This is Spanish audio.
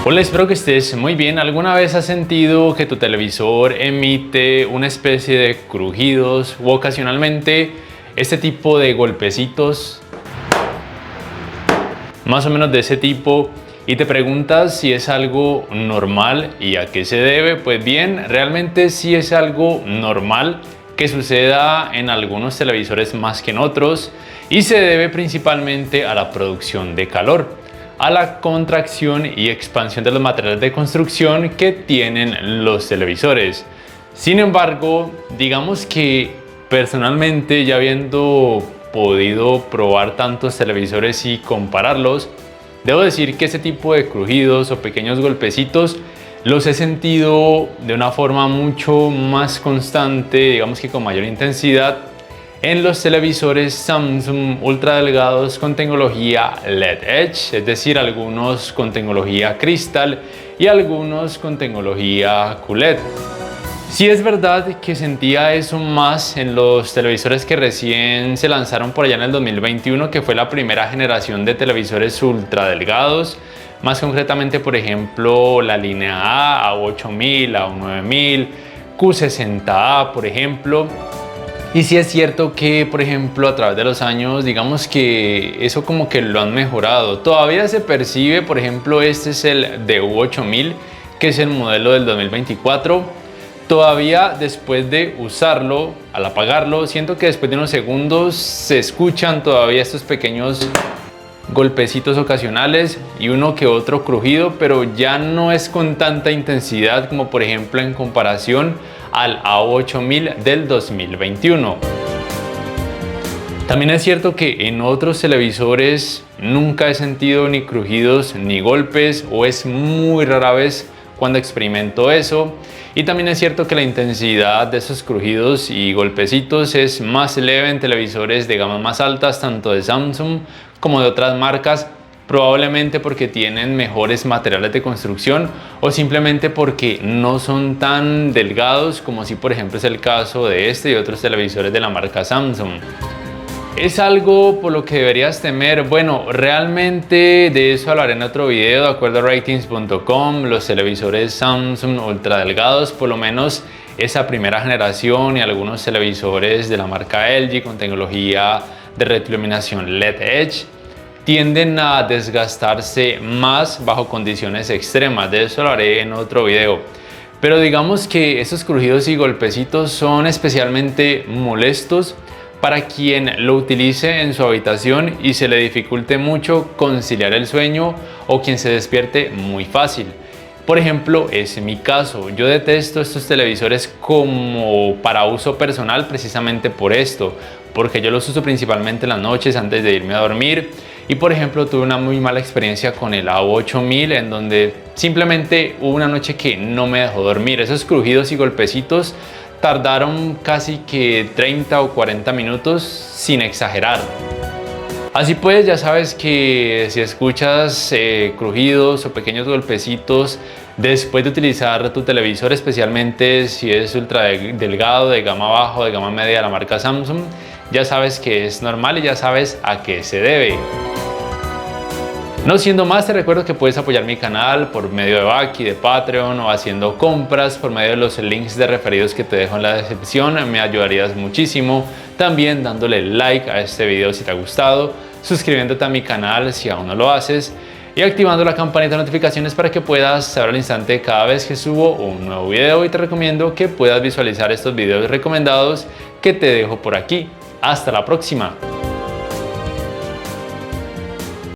Hola, espero que estés muy bien. ¿Alguna vez has sentido que tu televisor emite una especie de crujidos o ocasionalmente este tipo de golpecitos, más o menos de ese tipo, y te preguntas si es algo normal y a qué se debe? Pues bien, realmente sí es algo normal que suceda en algunos televisores más que en otros, y se debe principalmente a la producción de calor, a la contracción y expansión de los materiales de construcción que tienen los televisores. Sin embargo, digamos que personalmente, ya habiendo podido probar tantos televisores y compararlos, debo decir que ese tipo de crujidos o pequeños golpecitos los he sentido de una forma mucho más constante, digamos que con mayor intensidad, en los televisores Samsung ultra delgados con tecnología LED Edge, es decir, algunos con tecnología Crystal y algunos con tecnología QLED. Sí es verdad que sentía eso más en los televisores que recién se lanzaron por allá en el 2021, que fue la primera generación de televisores ultra delgados, más concretamente, por ejemplo, la línea A8000, A9000, Q60A, por ejemplo. Y sí es cierto que, por ejemplo, a través de los años, digamos que eso como que lo han mejorado. Todavía se percibe, por ejemplo, este es el DU8000, que es el modelo del 2024. Todavía después de usarlo, al apagarlo, siento que después de unos segundos se escuchan todavía estos pequeños golpecitos ocasionales y uno que otro crujido, pero ya no es con tanta intensidad como por ejemplo en comparación al A8000 del 2021. También es cierto que en otros televisores nunca he sentido ni crujidos ni golpes, o es muy rara vez cuando experimento eso. Y también es cierto que la intensidad de esos crujidos y golpecitos es más leve en televisores de gamas más altas, tanto de Samsung como de otras marcas, probablemente porque tienen mejores materiales de construcción o simplemente porque no son tan delgados como si por ejemplo es el caso de este y otros televisores de la marca Samsung. ¿Es algo por lo que deberías temer? Bueno, realmente de eso hablaré en otro video. De acuerdo a ratings.com, los televisores Samsung ultra delgados, por lo menos esa primera generación, y algunos televisores de la marca LG con tecnología de retroiluminación LED Edge, tienden a desgastarse más bajo condiciones extremas. De eso lo haré en otro video. Pero digamos que esos crujidos y golpecitos son especialmente molestos para quien lo utilice en su habitación y se le dificulte mucho conciliar el sueño, o quien se despierte muy fácil. Por ejemplo, es mi caso. Yo detesto estos televisores como para uso personal precisamente por esto, porque yo los uso principalmente en las noches antes de irme a dormir. Y por ejemplo, tuve una muy mala experiencia con el A8000, en donde simplemente hubo una noche que no me dejó dormir. Esos crujidos y golpecitos tardaron casi que 30 o 40 minutos, sin exagerar. Así pues, ya sabes que si escuchas crujidos o pequeños golpecitos después de utilizar tu televisor, especialmente si es ultra delgado, de gama baja o de gama media de la marca Samsung, ya sabes que es normal y ya sabes a qué se debe. No siendo más, te recuerdo que puedes apoyar mi canal por medio de Baki, de Patreon, o haciendo compras por medio de los links de referidos que te dejo en la descripción. Me ayudarías muchísimo. También dándole like a este video si te ha gustado, suscribiéndote a mi canal si aún no lo haces, y activando la campanita de notificaciones para que puedas saber al instante cada vez que subo un nuevo video. Y te recomiendo que puedas visualizar estos videos recomendados que te dejo por aquí. Hasta la próxima.